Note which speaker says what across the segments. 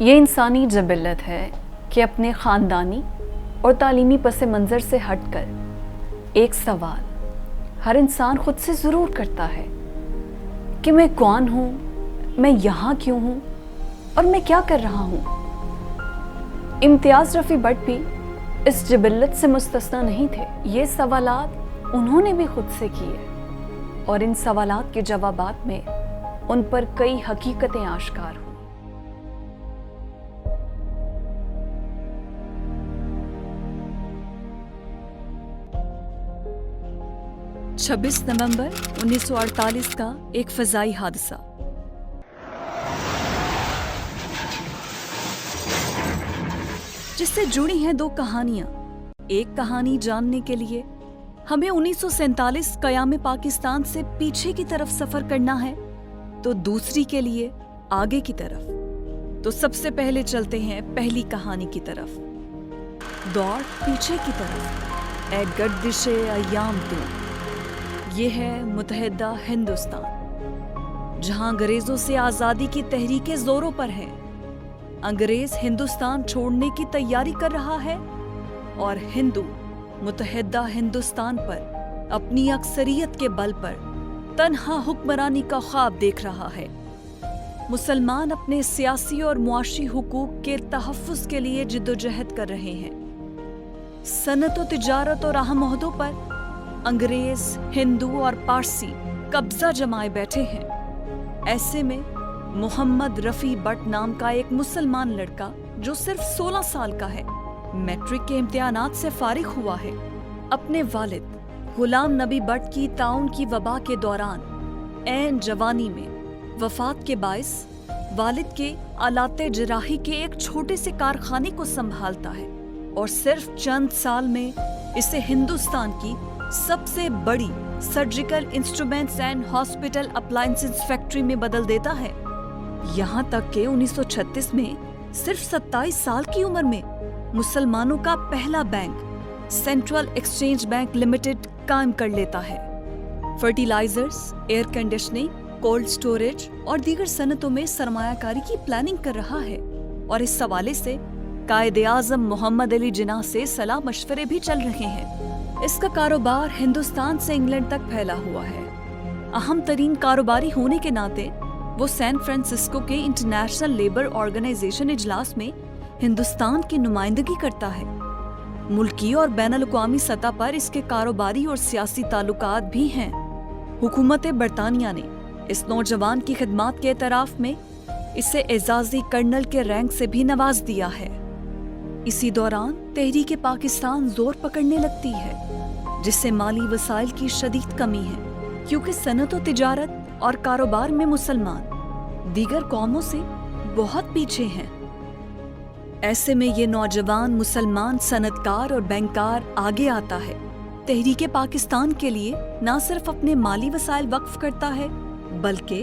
Speaker 1: ये इंसानी जबिल्लत है कि अपने ख़ानदानी और तालीमी पस मंज़र से हटकर एक सवाल हर इंसान ख़ुद से ज़रूर करता है कि मैं कौन हूँ, मैं यहाँ क्यों हूँ और मैं क्या कर रहा हूँ। इम्तियाज़ रफ़ी भट्ट भी इस जबिल्लत से मुस्तस्ना नहीं थे। ये सवालात उन्होंने भी ख़ुद से किए और इन सवालात के जवाबात में उन पर कई हकीकतें आश्कार हुई। 26 नवंबर 1948 का एक फ़ज़ाई हादसा। जिससे जुड़ी हैं दो कहानियां। एक कहानी जानने के लिए हमें 1947 क़याम पाकिस्तान से पीछे की तरफ सफर करना है, तो दूसरी के लिए आगे की तरफ। तो सबसे पहले चलते हैं पहली कहानी की तरफ। दौड़ पीछे की तरफ। ए गर्दिशे अय्याम तू। ये है मुत्तहिदा हिंदुस्तान, जहां अंग्रेजों से आजादी की तहरीकें जोरों पर है। अंग्रेज हिंदुस्तान छोड़ने की तैयारी कर रहा है और हिंदू मुत्तहिदा हिंदुस्तान पर अपनी अक्सरियत के बल पर तन्हा हुक्मरानी का ख्वाब देख रहा है। मुसलमान अपने सियासी और मुआशी हुकूक के तहफ़्फ़ुज़ के लिए जिद्दोजहद कर रहे हैं। सनत व तिजारत और अहम ओहदों पर अंग्रेज, हिंदू और पारसी कब्जा जमाए बैठे हैं। ऐसे में मोहम्मद रफ़ी भट्ट नाम का एक मुसलमान लड़का जो सिर्फ 16 साल का है, मैट्रिक के इम्तिहानात से फारिग हुआ है, अपने वालिद गुलाम नबी भट्ट की ताउन की वबा के दौरान ऐन जवानी में वफात के बाइस वालिद के आलाते जराही के एक छोटे से कारखाने को संभालता है और सिर्फ चंद साल में इसे हिंदुस्तान की सबसे बड़ी surgical instruments and hospital appliances factory में बदल देता है। यहाँ तक कि 1936 में सिर्फ 27 साल की उम्र में मुसलमानों का पहला bank central exchange bank limited कायम कर लेता है। Fertilisers, air conditioning, cold storage और दीगर सनतों में सरमायाकारी की प्लानिंग कर रहा है और इस हवाले से कायदे आज़म मोहम्मद अली जिन्नाह से सलाह मशवरे भी चल रहे हैं। इसका कारोबार हिंदुस्तान से इंग्लैंड तक फैला हुआ है। अहम तरीन कारोबारी होने के नाते वो सैन फ्रांसिस्को के इंटरनेशनल लेबर ऑर्गेनाइजेशन इजलास में हिंदुस्तान की नुमाइंदगी करता है। मुल्की और बैनुल-अक़वामी सतह पर इसके कारोबारी और सियासी ताल्लुकात भी हैं। हुकूमत बरतानिया ने इस नौजवान की खिदमात के एतराफ़ में इसे एजाज़ी कर्नल के रैंक से भी नवाज दिया है। इसी दौरान तहरीक पाकिस्तान जोर पकड़ने लगती है, जिससे माली वसाइल की शदीद कमी है, क्योंकि सनत व तिजारत और कारोबार में मुसलमान दीगर कौमों से बहुत पीछे हैं। ऐसे में ये नौजवान मुसलमान सनतकार और बैंकार आगे आता है। तहरीक पाकिस्तान के लिए न सिर्फ अपने माली वसाइल वक्फ करता है, बल्कि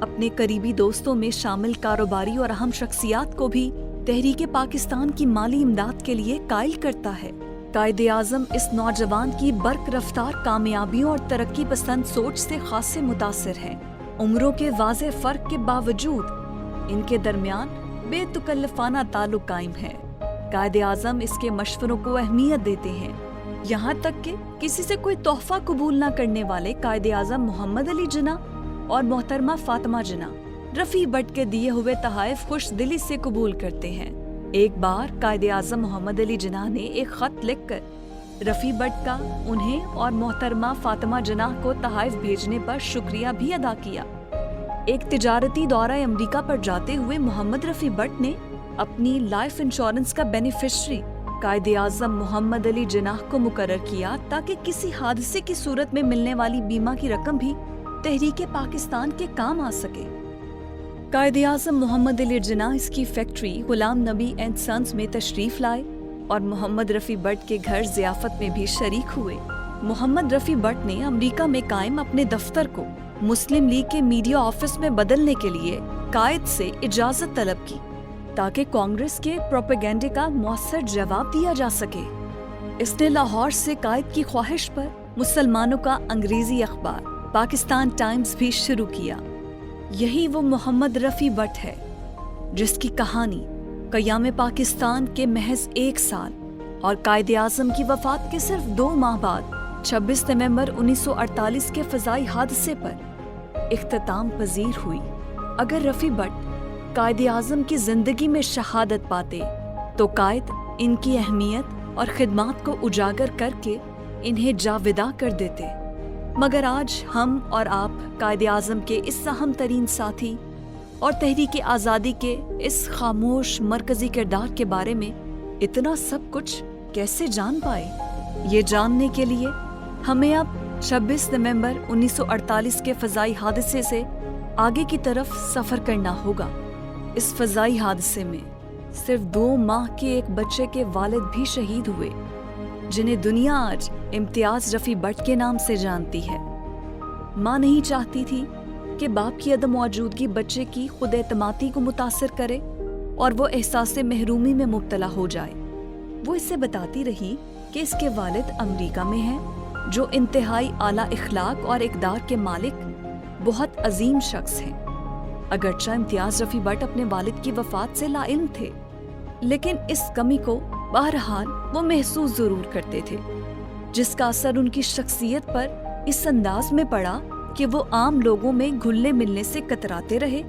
Speaker 1: अपने करीबी दोस्तों में शामिल कारोबारी और अहम शख्सियात को भी तहरीक पाकिस्तान की माली इमदाद के लिए कायल करता है। कायदे आज़म इस नौजवान की बर्क रफ्तार कामयाबियों और तरक्की पसंद सोच से खासे मुतासिर हैं। उम्रों के वाज़े फ़र्क के बावजूद इनके दरमियान बेतकल्लफाना ताल्लुक कायम है। कायदे आज़म इसके मशवरों को अहमियत देते हैं, यहाँ तक कि किसी से कोई तोहफा कबूल न करने वाले कायदे आज़म मोहम्मद अली जिन्नाह और मोहतरमा फातिमा जिन्नाह रफ़ी भट्ट के दिए हुए तहाइफ खुश दिली से कबूल करते हैं। एक बार कायदे आज़म मोहम्मद अली जिन्नाह ने एक खत लिखकर रफ़ी भट्ट का उन्हें और मोहतरमा फातिमा जिन्नाह को तहाइफ भेजने पर शुक्रिया भी अदा किया। एक तिजारती दौरा अमरीका पर जाते हुए मोहम्मद रफ़ी भट्ट ने अपनी लाइफ इंश्योरेंस का बेनिफिशरी कायदे आज़म मोहम्मद अली जिन्नाह को मुकर्रर किया, ताकि किसी हादसे की सूरत में मिलने वाली बीमा की रकम भी तहरीक पाकिस्तान के काम आ सके। कायदे आज़म मोहम्मद अली जिन्नाह इसकी factory Ghulam Nabi and sons में तशरीफ लाए और मोहम्मद रफ़ी भट्ट के घर ज़ियाफ़त में भी शरीक हुए। मोहम्मद रफ़ी भट्ट ने अमेरिका में कायम अपने दफ्तर को मुस्लिम लीग के मीडिया ऑफिस में बदलने के लिए कायद से इजाज़त तलब की, ताकि कांग्रेस के प्रोपेगेंडे का मौसर जवाब दिया जा सके। इसने लाहौर से कायद की ख्वाहिश पर मुसलमानों का अंग्रेजी अखबार पाकिस्तान टाइम्स भी शुरू किया। यही वो मोहम्मद रफ़ी भट्ट है जिसकी कहानी قیام پاکستان کے محض 1 سال اور قائد اعظم کی وفات کے صرف 2 ماہ بعد 26 نومبر 1948 کے فضائی حادثے پر اختتام پذیر ہوئی۔ اگر رفیع بٹ قائد اعظم کی زندگی میں شہادت پاتے تو قائد ان کی اہمیت اور خدمات کو اجاگر کر کے انہیں جاوداں کر دیتے، مگر آج ہم اور آپ قائد اعظم کے اس اہم ترین ساتھی اور تحریک آزادی کے اس خاموش مرکزی کردار کے بارے میں اتنا سب کچھ کیسے جان پائے؟ یہ جاننے کے لیے ہمیں اب 26 نومبر 1948 کے فضائی حادثے سے آگے کی طرف سفر کرنا ہوگا۔ اس فضائی حادثے میں صرف 2 ماہ کے ایک بچے کے والد بھی شہید ہوئے، جنہیں دنیا آج امتیاز رفیع بٹ کے نام سے جانتی ہے۔ ماں نہیں چاہتی تھی کہ باپ کی عدم موجودگی بچے کی خود اعتمادی کو متاثر کرے اور وہ احساس محرومی میں مبتلا ہو جائے۔ وہ اسے بتاتی رہی کہ اس کے والد امریکہ میں ہیں، جو انتہائی اعلیٰ اخلاق اور اقدار کے مالک بہت عظیم شخص ہیں۔ اگرچہ امتیاز رفیع بٹ اپنے والد کی وفات سے لا علم تھے، لیکن اس کمی کو بہرحال وہ محسوس ضرور کرتے تھے، جس کا اثر ان کی شخصیت پر اس انداز میں پڑا کہ وہ عام لوگوں میں گھلنے ملنے سے کتراتے رہے،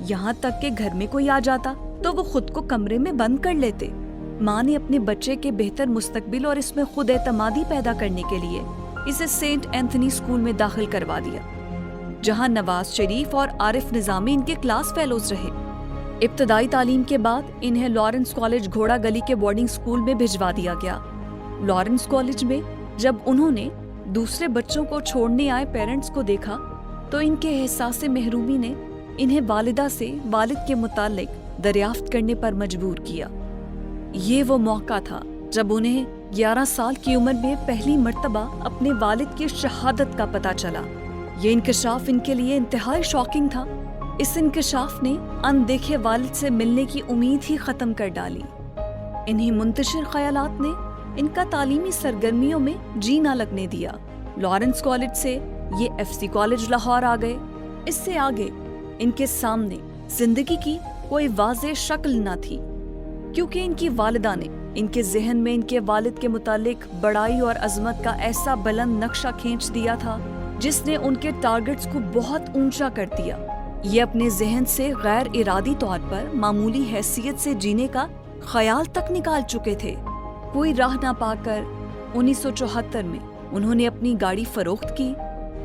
Speaker 1: یہاں تک کہ گھر میں کوئی آ جاتا تو وہ خود کو کمرے میں بند کر لیتے۔ ماں نے اپنے بچے کے بہتر مستقبل اور اس میں خود اعتمادی پیدا کرنے کے لیے اسے سینٹ اینتھنی اسکول میں داخل کروا دیا، جہاں نواز شریف اور عارف نظامی ان کے کلاس فیلوز رہے۔ ابتدائی تعلیم کے بعد انہیں لارنس کالج گھوڑا گلی کے بورڈنگ اسکول میں بھجوا دیا گیا۔ لارنس کالج میں جب انہوں نے دوسرے بچوں کو چھوڑنے آئے پیرنٹس کو دیکھا تو ان کے احساس محرومی نے انہیں والدہ سے والد کے متعلق دریافت کرنے پر مجبور کیا۔ یہ وہ موقع تھا جب انہیں 11 سال کی عمر میں پہلی مرتبہ اپنے والد کی شہادت کا پتہ چلا۔ یہ انکشاف ان کے لیے انتہائی شاکنگ تھا۔ اس انکشاف نے اندیکھے والد سے ملنے کی امید ہی ختم کر ڈالی۔ انہیں منتشر خیالات نے ان کا تعلیمی سرگرمیوں میں جی نہ لگنے دیا۔ لارنس کالج سے یہ ایف سی کالج لاہور آ گئے۔ اس سے آگے ان کے سامنے زندگی کی کوئی واضح شکل نہ تھی، کیونکہ ان کی والدہ نے ان کے ذہن میں ان کے والد کے متعلق بڑائی اور عظمت کا ایسا بلند نقشہ کھینچ دیا تھا جس نے ان کے ٹارگٹس کو بہت اونچا کر دیا۔ یہ اپنے ذہن سے غیر ارادی طور پر معمولی حیثیت سے جینے کا خیال تک نکال چکے تھے۔ کوئی راہ نہ پا کر 1974 میں انہوں نے اپنی گاڑی فروخت کی۔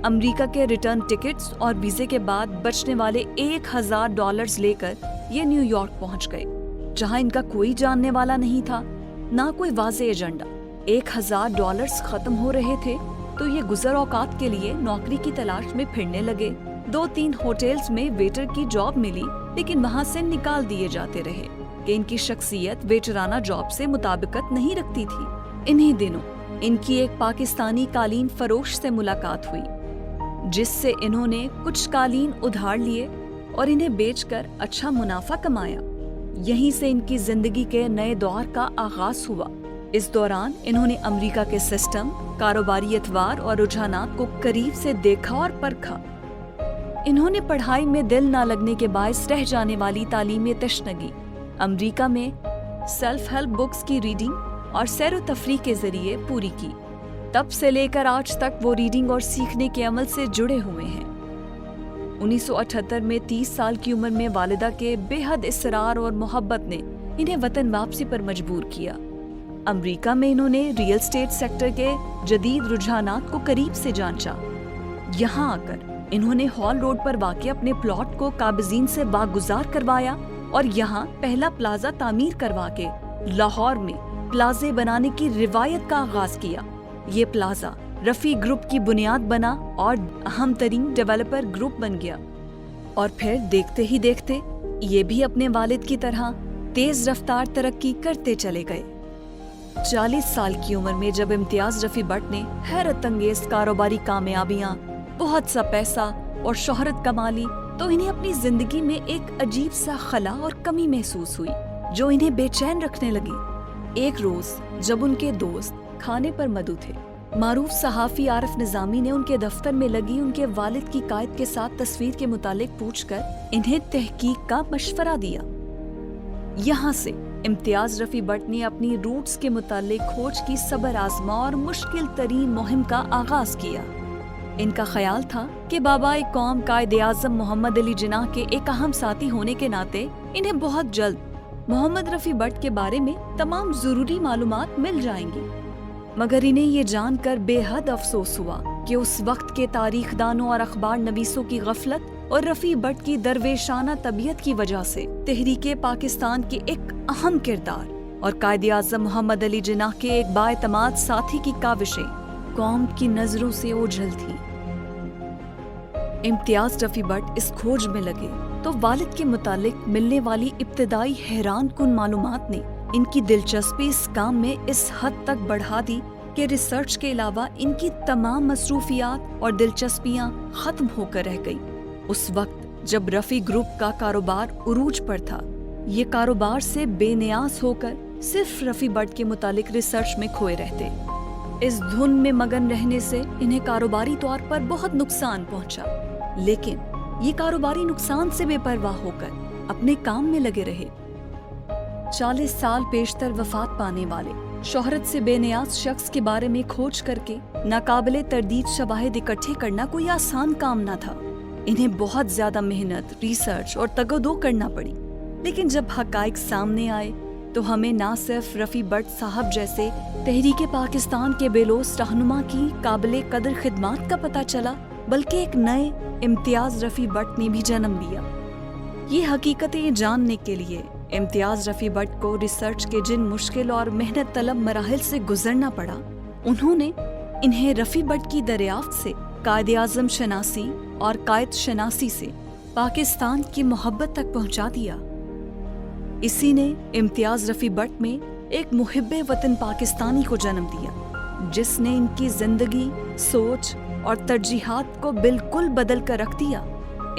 Speaker 1: امریکہ کے ریٹرن ٹکٹس اور ویزے کے بعد بچنے والے $1000 لے کر یہ نیو یارک پہنچ گئے، جہاں ان کا کوئی جاننے والا نہیں تھا، نہ کوئی واضح ایجنڈا۔ $1000 ختم ہو رہے تھے تو یہ گزر اوقات کے لیے نوکری کی تلاش میں پھرنے لگے۔ 2-3 ہوٹلز میں ویٹر کی جاب ملی، لیکن وہاں سے نکال دیے جاتے رہے کہ ان کی شخصیت ویٹرانہ جاب سے مطابقت نہیں رکھتی تھی۔ انہی دنوں ان کی ایک پاکستانی قالین فروش سے ملاقات ہوئی، جس سے انہوں نے کچھ قالین ادھار لیے اور انہیں بیچ کر اچھا منافع کمایا۔ یہیں سے ان کی زندگی کے نئے دور کا آغاز ہوا۔ اس دوران انہوں نے امریکہ کے سسٹم، کاروباری اتوار اور رجحانات کو قریب سے دیکھا اور پرکھا۔ انہوں نے پڑھائی میں دل نہ لگنے کے باعث رہ جانے والی تعلیمی تشنگی امریکہ میں سیلف ہیلپ بکس کی ریڈنگ اور سیر و تفریح کے ذریعے پوری کی۔ تب سے لے کر آج تک وہ ریڈنگ اور سیکھنے کے عمل سے جڑے ہوئے ہیں۔ 1978 میں 30 سال کی عمر میں والدہ کے بے حد اصرار اور محبت نے انہیں وطن واپسی پر مجبور کیا۔ امریکہ میں انہوں نے ریئل اسٹیٹ سیکٹر کے جدید رجحانات کو قریب سے جانچا۔ یہاں آ کر انہوں نے ہال روڈ پر واقع اپنے پلاٹ کو قابضین سے واگزار کروایا اور یہاں پہلا پلازا تعمیر کروا کے لاہور میں پلازے بنانے کی روایت کا آغاز کیا۔ یہ پلازا رفیع گروپ کی بنیاد بنا اور اہم ترین ڈیولپر گروپ بن گیا، اور پھر دیکھتے ہی دیکھتے یہ بھی اپنے والد کی طرح تیز رفتار ترقی کرتے چلے گئے۔ 40 سال کی عمر میں جب امتیاز رفیع بٹ نے حیرت انگیز کاروباری کامیابیاں، بہت سا پیسہ اور شہرت کما لی تو انہیں اپنی زندگی میں ایک عجیب سا خلا اور کمی محسوس ہوئی جو انہیں بے چین رکھنے لگی۔ ایک روز جب ان کے دوست کھانے پر مدعو تھے، معروف صحافی عارف نظامی نے ان کے دفتر میں لگی ان کے والد کی قائد کے ساتھ تصویر کے متعلق پوچھ کر انہیں تحقیق کا مشورہ دیا۔ یہاں سے इम्तियाज रफ़ी भट्ट ने अपनी रूट्स के मुतालिक खोज की सब्र आज़मा और मुश्किल तरीन मुहिम का आगाज किया। इनका ख्याल था कि बाबा एक कौम कायदे आज़म मोहम्मद अली जिन्नाह के एक अहम साथी होने के नाते इन्हें बहुत जल्द मोहम्मद रफ़ी भट्ट के बारे में तमाम ज़रूरी मालूमात मिल जाएंगी। मगर इन्हें ये जानकर बेहद अफसोस हुआ कि उस वक्त के तारीख दानों और अखबार नवीसों की गफलत और रफ़ी भट्ट की दरवेशाना तबीयत की वजह से तहरीके पाकिस्तान के एक अहम किरदार और कायदे आज़म मोहम्मद अली जिन्नाह के एक बाएतमाद साथी की काविशें कौम की नजरों से ओझल थी। इम्तियाज रफ़ी भट्ट इस खोज में लगे तो वालिद के मुतालिक मिलने वाली इब्तिदाई हैरान कुन मालूमात ने इनकी दिलचस्पी इस काम में इस हद तक बढ़ा दी कि रिसर्च के अलावा इनकी तमाम मसरूफियात और दिलचस्पियां खत्म होकर रह गई। उस वक्त जब रफ़ी ग्रुप का कारोबार उरूज पर था, ये कारोबार से बेनियाज होकर सिर्फ रफ़ी भट्ट के मुतालिक रिसर्च में खोए रहते। इस धुन में मगन रहने से इन्हें कारोबारी तौर पर बहुत नुकसान पहुंचा, लेकिन ये कारोबारी नुकसान से बेपरवाह होकर अपने काम में लगे रहे। 40 साल पेशतर वफात पाने वाले शोहरत से बेनियाज शख्स के बारे में खोज करके नाकाबिले तरदीद शवाहिद इकट्ठे करना कोई आसान काम न था। इन्हें बहुत ज्यादा मेहनत, रिसर्च और तगदो करना पड़ी। लेकिन जब हकाइक सामने आए तो हमें ना सिर्फ रफ़ी भट्ट साहब जैसे तहरीके पाकिस्तान के बेलोस रहनुमा की काबिले कदर खिदमात का पता चला, बल्कि एक नए इम्तियाज रफ़ी भट्ट ने भी जन्म लिया। ये हकीकतें जानने के लिए इम्तियाज रफ़ी भट्ट को रिसर्च के जिन मुश्किल और मेहनत तलब मराहिल से गुजरना पड़ा, उन्होंने इन्हें रफ़ी भट्ट की दरियाफ्त से कायदे आज़म शनासी और कायद शनासी से पाकिस्तान की मोहब्बत तक पहुंचा दिया। इसी ने इम्तियाज रफ़ी भट्ट में एक मुहिब्बे वतन पाकिस्तानी को जन्म दिया, जिसने इनकी जिंदगी, सोच और तरजीहात को बिल्कुल बदल कर रख दिया।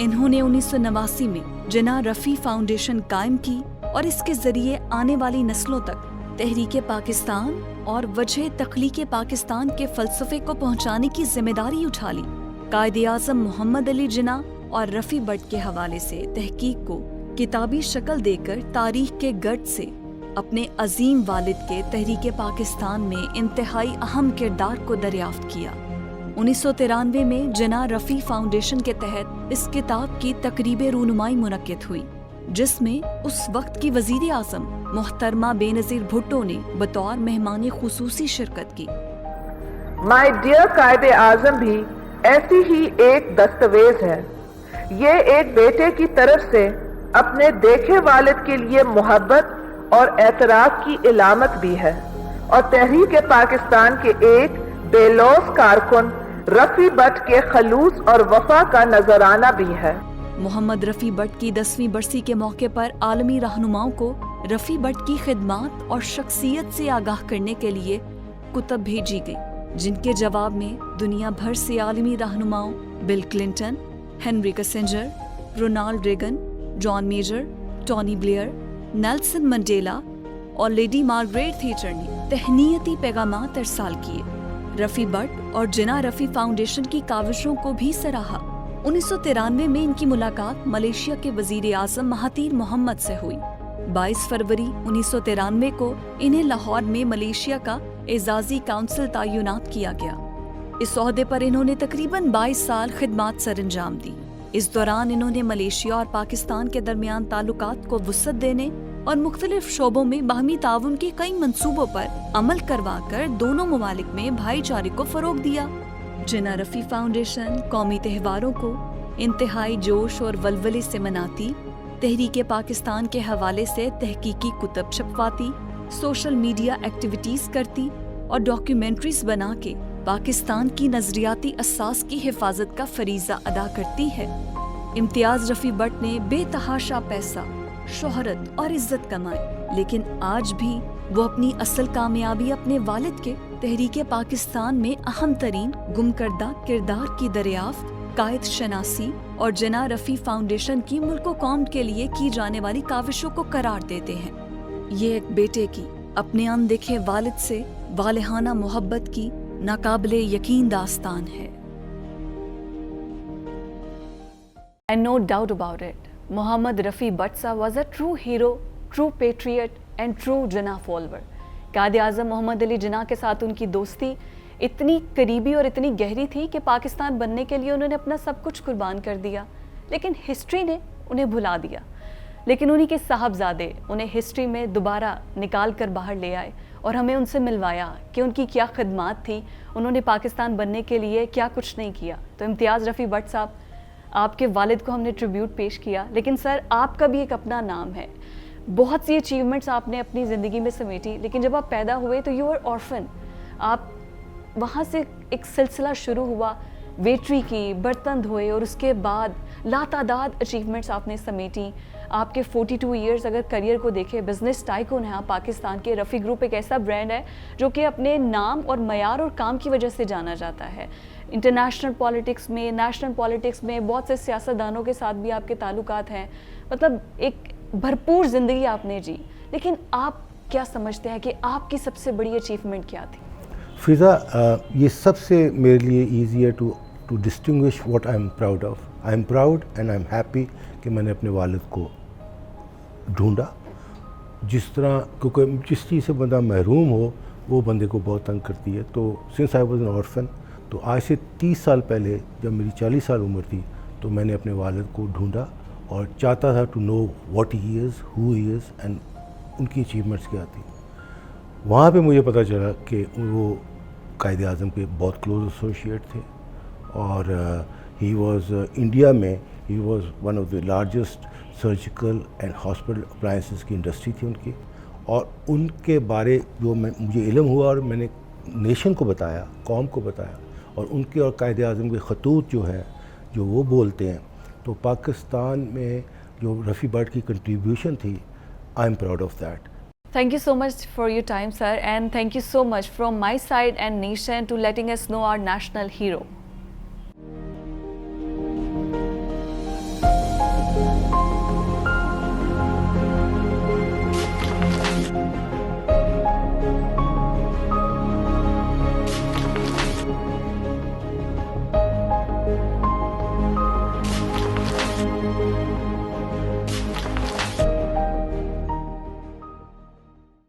Speaker 1: इन्होंने 1989 में जिन्नाह रफ़ी फाउंडेशन कायम की और इसके जरिए आने वाली नस्लों तक तहरीके पाकिस्तान और वजह तख्लीके पाकिस्तान के फलसफे को पहुंचाने की जिम्मेदारी उठा ली। कायदे आज़म मोहम्मद अली जिन्नाह और रफ़ी भट्ट के हवाले से तहकीक को किताबी शक्ल देकर तारीख के गर्द से अपने अजीम वालिद के तहरीके पाकिस्तान में इंतहाई अहम किरदार को दरियाफ्त किया। 1993 में जिन्नाह रफ़ी फाउंडेशन के तहत इस किताब की तकरीबे रूनुमाई मुनक्किद हुई, जिसमें उस वक्त की वज़ीर आज़म मोहतरमा बेनज़ीर भुट्टो ने बतौर मेहमान खुसूसी शिरकत की।
Speaker 2: माय डियर कायदे आज़म भी ऐसी ही एक दस्तावेज है। ये एक बेटे की तरफ से अपने देखे वालिद के लिए मोहब्बत और एतराफ़ की इलामत भी है, और तहरीक पाकिस्तान के एक बेलौस कारकुन रफ़ी भट्ट के खलूस और वफा का नजराना भी है।
Speaker 1: मोहम्मद रफ़ी भट्ट की 10वीं बरसी के मौके पर आलमी रहनुमाओं को रफ़ी भट्ट की खिदमात और शख्सियत से आगाह करने के लिए कुतब भेजी गई, जिनके जवाब में दुनिया भर से आलमी रहनुमाओं Bill Clinton, Henry Kissinger, Ronald Reagan, John Major, Tony Blair, Nelson Mandela और लेडी मार्गरेट थैचर ने तहनीयती पैगामात अरसाल किए। रफ़ी भट्ट और जिन्नाह रफ़ी फाउंडेशन की काविशों को भी सराहा। 1993 में इनकी मुलाकात मलेशिया के वज़ीर आज़म महातीर मोहम्मद से हुई। 22 फरवरी 1993 को इन्हें लाहौर में मलेशिया का एजाज़ी काउंसिल तैनात किया गया। इस ओहदे पर इन्होंने तकरीबन 22 साल खिदमात सरअंजाम दी। इस दौरान इन्होंने मलेशिया और पाकिस्तान के दरमियान ताल्लुकात को वुसअत देने और मुख्तलिफ शोबों में बाहमी ताउन के कई मंसूबों पर अमल करवा कर दोनों ममालिक में भाईचारे को फरोग दिया। जिन्नाह रफ़ी फाउंडेशन कौमी त्योहारों को इंतहाई जोश और वलवले से मनाती, तहरीके पाकिस्तान के हवाले से तहकीकी कुतब छपवाती, सोशल मीडिया एक्टिविटीज करती और डॉक्यूमेंट्रीज बना के पाकिस्तान की नजरियाती असास की हिफाजत का फरीजा अदा करती है। इम्तियाज रफ़ी भट्ट ने बेतहाशा पैसा, शोहरत और इज्जत कमाई, लेकिन आज भी वो अपनी असल कामयाबी अपने वालिद के तहरीके पाकिस्तान में अहम तरीन गुमकर्दा किरदार की दरियाफ्त, कायद शनासी और जिन्नाह रफ़ी फाउंडेशन की मुल्क व कौम के लिए की जाने वाली काविशों को करार देते हैं। ये एक बेटे की अपने अनदेखे वालिद से वालिहाना मोहब्बत की नाकाबिले यकीन दास्तान है।
Speaker 3: And no doubt about it, Mohammad Rafi Bhatt was a true hero, true patriot,
Speaker 1: and true Jinnah follower. Quaid Azam محمد علی جناح کے ساتھ ان کی دوستی اتنی قریبی اور اتنی گہری تھی کہ پاکستان بننے کے لیے انہوں نے اپنا سب کچھ قربان کر دیا، لیکن ہسٹری نے انہیں بھلا دیا. لیکن انہی کے صاحبزادے انہیں ہسٹری میں دوبارہ نکال کر باہر لے آئے اور ہمیں ان سے ملوایا کہ ان کی کیا خدمات تھی، انہوں نے پاکستان بننے کے لیے کیا کچھ نہیں کیا. تو امتیاز رفیع بٹ صاحب، آپ کے والد کو ہم نے ٹریبیوٹ پیش کیا، لیکن سر آپ کا بھی ایک اپنا نام ہے. بہت سی اچیومنٹس آپ نے اپنی زندگی میں سمیٹی، لیکن جب آپ پیدا ہوئے تو یو آر آرفن. آپ وہاں سے ایک سلسلہ شروع ہوا، ویٹری کی، برتن دھوئے، اور اس کے بعد لاتعداد اچیومنٹس آپ نے سمیٹی. آپ کے 42 ایئرز اگر کریئر کو دیکھیں، بزنس ٹائکون ہیں آپ پاکستان کے. رفیع گروپ ایک ایسا برانڈ ہے جو کہ اپنے نام اور معیار اور کام کی وجہ سے جانا جاتا ہے. انٹرنیشنل پالیٹکس میں، نیشنل پالیٹکس میں بہت سے سیاستدانوں کے ساتھ بھی آپ کے تعلقات ہیں. مطلب ایک بھرپور زندگی آپ نے جی. لیکن آپ کیا سمجھتے ہیں کہ آپ کی سب سے بڑی اچیومنٹ کیا تھی؟
Speaker 3: فضا، یہ سب سے میرے لیے ایزی ہے to distinguish what I am proud of. I am proud and I am happy کہ میں نے اپنے والد کو ڈھونڈا. جس طرح، کیونکہ جس چیز سے بندہ محروم ہو وہ بندے کو بہت تنگ کرتی ہے. تو since I was an orphan, تو آج سے 30 سال پہلے جب میری 40 سال عمر تھی تو میں نے اپنے والد کو ڈھونڈا اور چاہتا تھا to know what he is, who he is, and ان کی اچیومنٹس کیا تھی. وہاں پہ مجھے پتہ چلا کہ وہ قائد اعظم کے بہت کلوز ایسوسیٹ تھے، اور ہی واز انڈیا میں he was one of the largest surgical and hospital appliances کی انڈسٹری تھی ان کی. اور ان کے بارے جو مجھے علم ہوا اور میں نے نیشن کو بتایا، قوم کو بتایا، اور ان کے اور قائد اعظم کے خطوط جو ہے جو وہ بولتے ہیں، تو پاکستان میں جو رفیع بٹ کی کنٹریبیوشن تھی، آئی am proud of that.
Speaker 1: Thank you so much for your time, sir, and thank you so much from my side and nation to letting us know our national hero.